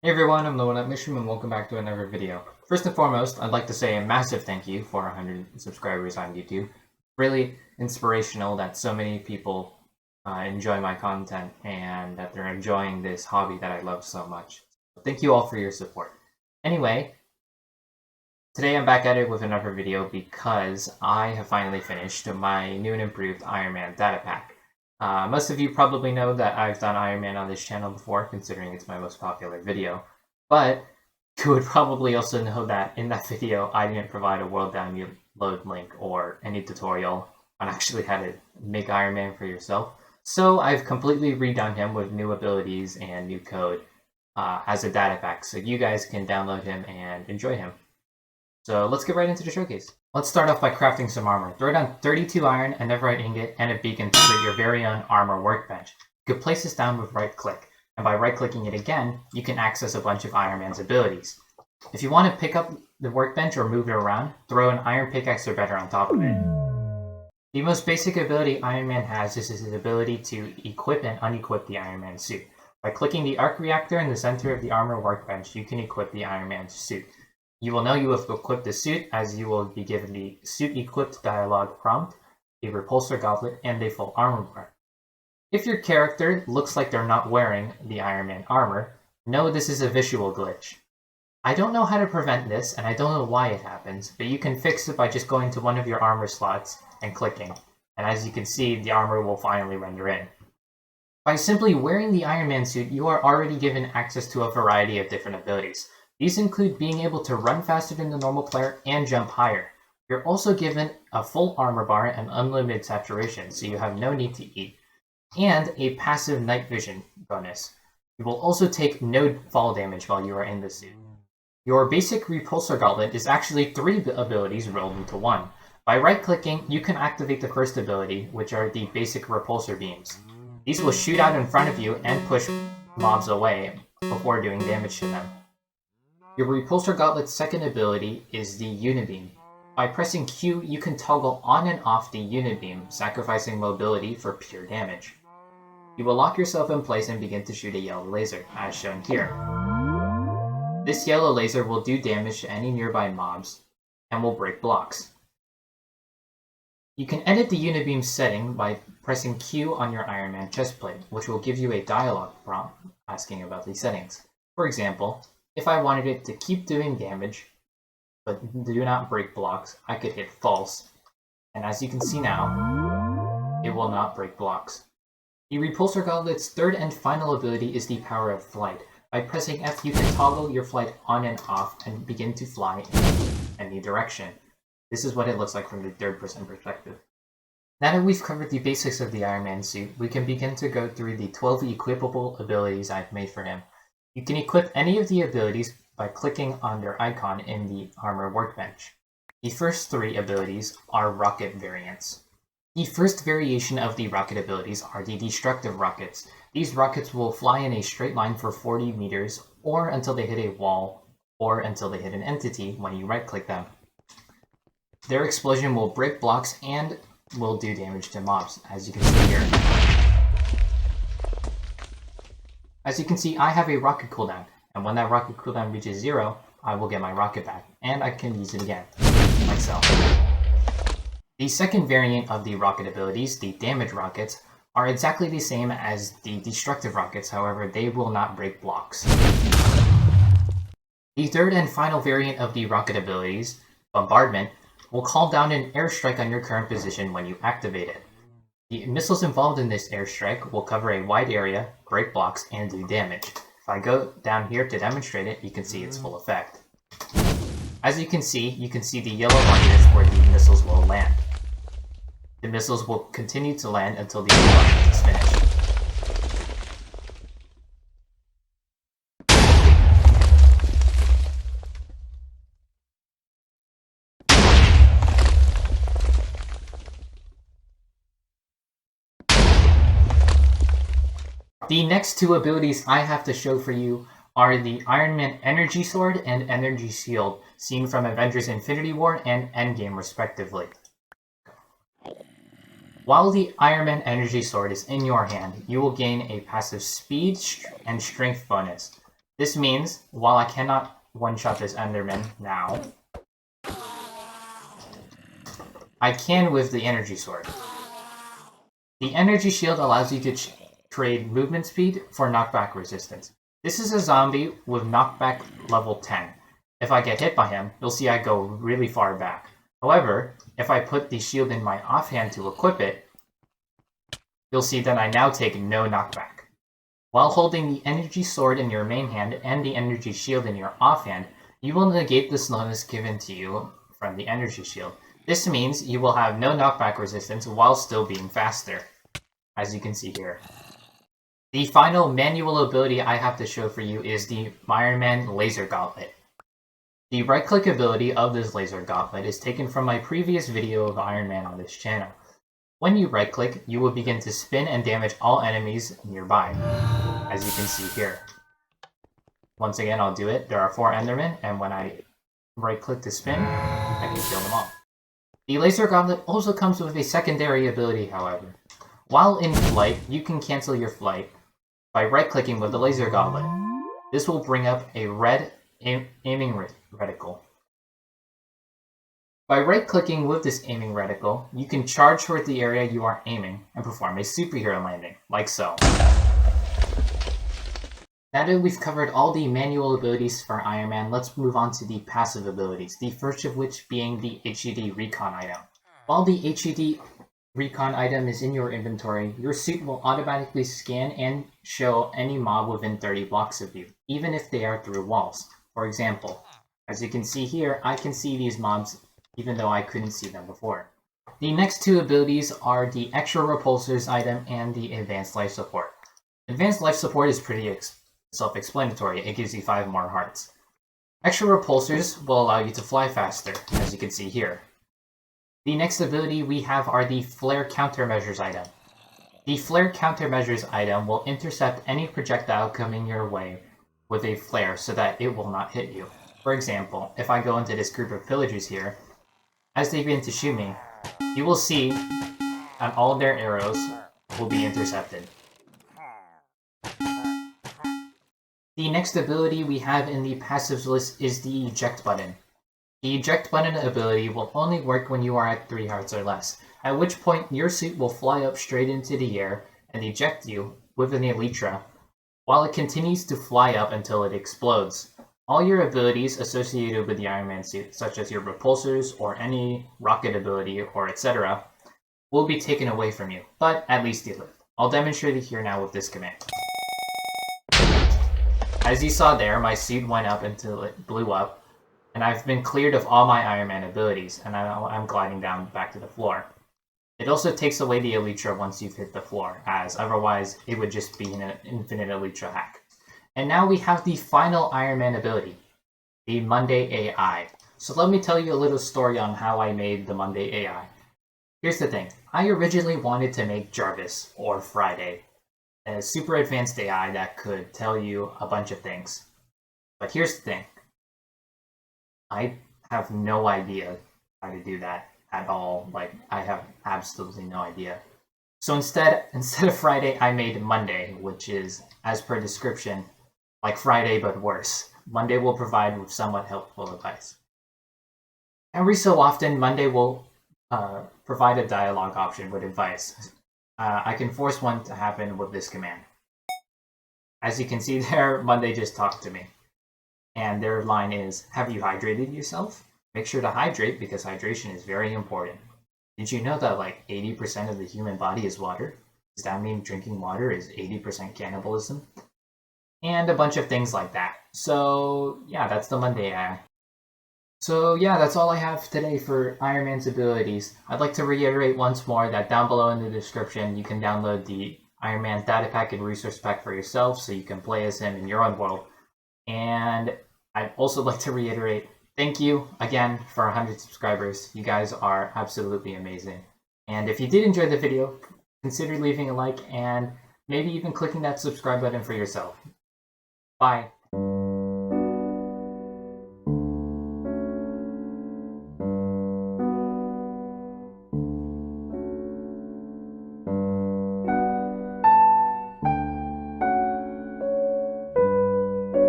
Hey everyone, I'm Lowen at Mission and welcome back to another video. First and foremost, I'd like to say a massive thank you for 100 subscribers on YouTube. Really inspirational that so many people enjoy my content and that they're enjoying this hobby that I love so much. Thank you all for your support. Anyway, today I'm back at it with another video because I have finally finished my new and improved Iron Man Datapack. Most of you probably know that I've done Iron Man on this channel before, considering it's my most popular video. But you would probably also know that in that video, I didn't provide a world download link or any tutorial on actually how to make Iron Man for yourself. So I've completely redone him with new abilities and new code as a data pack, so you guys can download him and enjoy him. So let's get right into the showcase. Let's start off by crafting some armor. Throw down 32 iron, a netherite ingot, and a beacon to create your very own armor workbench. You can place this down with right click, and by right clicking it again, you can access a bunch of Iron Man's abilities. If you want to pick up the workbench or move it around, throw an iron pickaxe or better on top of it. The most basic ability Iron Man has is his ability to equip and unequip the Iron Man suit. By clicking the arc reactor in the center of the armor workbench, you can equip the Iron Man suit. You will know you have equipped the suit as you will be given the suit equipped dialog prompt, a repulsor goblet, and a full armor bar. If your character looks like they're not wearing the Iron Man armor, know this is a visual glitch. I don't know how to prevent this, and I don't know why it happens, but you can fix it by just going to one of your armor slots and clicking, and as you can see, the armor will finally render in. By simply wearing the Iron Man suit, you are already given access to a variety of different abilities. These include being able to run faster than the normal player and jump higher. You're also given a full armor bar and unlimited saturation, so you have no need to eat, and a passive night vision bonus. You will also take no fall damage while you are in the suit. Your basic repulsor gauntlet is actually 3 abilities rolled into one. By right-clicking, you can activate the first ability, which are the basic repulsor beams. These will shoot out in front of you and push mobs away before doing damage to them. Your repulsor gauntlet's second ability is the unibeam. By pressing Q, you can toggle on and off the unibeam, sacrificing mobility for pure damage. You will lock yourself in place and begin to shoot a yellow laser, as shown here. This yellow laser will do damage to any nearby mobs and will break blocks. You can edit the unibeam setting by pressing Q on your Iron Man chestplate, which will give you a dialog prompt asking about these settings. For example, if I wanted it to keep doing damage, but do not break blocks, I could hit false, and as you can see now, it will not break blocks. The repulsor gauntlet's third and final ability is the power of flight. By pressing F, you can toggle your flight on and off and begin to fly in any direction. This is what it looks like from the third-person perspective. Now that we've covered the basics of the Iron Man suit, we can begin to go through the 12 equipable abilities I've made for him. You can equip any of the abilities by clicking on their icon in the armor workbench. The first 3 abilities are rocket variants. The first variation of the rocket abilities are the destructive rockets. These rockets will fly in a straight line for 40 meters, or until they hit a wall, or until they hit an entity when you right-click them. Their explosion will break blocks and will do damage to mobs, as you can see here. As you can see, I have a rocket cooldown, and when that rocket cooldown reaches 0, I will get my rocket back, and I can use it again, myself. The second variant of the rocket abilities, the damage rockets, are exactly the same as the destructive rockets, however, they will not break blocks. The third and final variant of the rocket abilities, bombardment, will call down an airstrike on your current position when you activate it. The missiles involved in this airstrike will cover a wide area, break blocks, and do damage. If I go down here to demonstrate it, you can see its full effect. As you can see the yellow markers where the missiles will land. The missiles will continue to land until the bombardment is finished. The next 2 abilities I have to show for you are the Iron Man Energy Sword and Energy Shield, seen from Avengers Infinity War and Endgame respectively. While the Iron Man Energy Sword is in your hand, you will gain a passive speed and strength bonus. This means, while I cannot one-shot this Enderman now, I can with the energy sword. The energy shield allows you to trade movement speed for knockback resistance. This is a zombie with knockback level 10. If I get hit by him, you'll see I go really far back. However, if I put the shield in my offhand to equip it, you'll see that I now take no knockback. While holding the energy sword in your main hand and the energy shield in your offhand, you will negate the slowness given to you from the energy shield. This means you will have no knockback resistance while still being faster, as you can see here. The final manual ability I have to show for you is the Fireman Laser Gauntlet. The right-click ability of this laser gauntlet is taken from my previous video of Iron Man on this channel. When you right-click, you will begin to spin and damage all enemies nearby, as you can see here. Once again, I'll do it. There are 4 Endermen, and when I right-click to spin, I can kill them all. The laser gauntlet also comes with a secondary ability, however. While in flight, you can cancel your flight by right-clicking with the laser gauntlet. This will bring up a red aiming reticle. By right-clicking with this aiming reticle, you can charge toward the area you are aiming and perform a superhero landing, like so. Now that we've covered all the manual abilities for Iron Man, let's move on to the passive abilities, the first of which being the HUD Recon item. While the HUD Recon item is in your inventory, your suit will automatically scan and show any mob within 30 blocks of you, even if they are through walls. For example, as you can see here, I can see these mobs even though I couldn't see them before. The next 2 abilities are the Extra Repulsors item and the Advanced Life Support. Advanced Life Support is pretty self-explanatory. It gives you 5 more hearts. Extra Repulsors will allow you to fly faster, as you can see here. The next ability we have are the Flare Countermeasures item. The Flare Countermeasures item will intercept any projectile coming your way with a flare so that it will not hit you. For example, if I go into this group of villagers here, as they begin to shoot me, you will see that all of their arrows will be intercepted. The next ability we have in the passives list is the Eject Button. The Eject Button ability will only work when you are at 3 hearts or less, at which point your suit will fly up straight into the air and eject you with an elytra, while it continues to fly up until it explodes. All your abilities associated with the Iron Man suit, such as your repulsors or any rocket ability or etc., will be taken away from you, but at least you live. I'll demonstrate it here now with this command. As you saw there, my suit went up until it blew up, and I've been cleared of all my Iron Man abilities, and I'm gliding down back to the floor. It also takes away the elytra once you've hit the floor, as otherwise it would just be an infinite elytra hack. And now we have the final Iron Man ability, the Monday AI. So let me tell you a little story on how I made the Monday AI. Here's the thing, I originally wanted to make Jarvis, or Friday, a super advanced AI that could tell you a bunch of things. But here's the thing, I have no idea how to do that at all. Like, I have absolutely no idea. So instead of Friday, I made Monday, which is, as per description, like Friday but worse. Monday will provide with somewhat helpful advice. Every so often, Monday will provide a dialogue option with advice. I can force one to happen with this command. As you can see there, Monday just talked to me. And their line is, have you hydrated yourself? Make sure to hydrate because hydration is very important. Did you know that like 80% of the human body is water? Does that mean drinking water is 80% cannibalism? And a bunch of things like that. So yeah, that's the Monday AI. So yeah, that's all I have today for Iron Man's abilities. I'd like to reiterate once more that down below in the description, you can download the Iron Man Datapack and Resource Pack for yourself so you can play as him in your own world. And I'd also like to reiterate, thank you again for 100 subscribers. You guys are absolutely amazing. And if you did enjoy the video, consider leaving a like and maybe even clicking that subscribe button for yourself. Bye.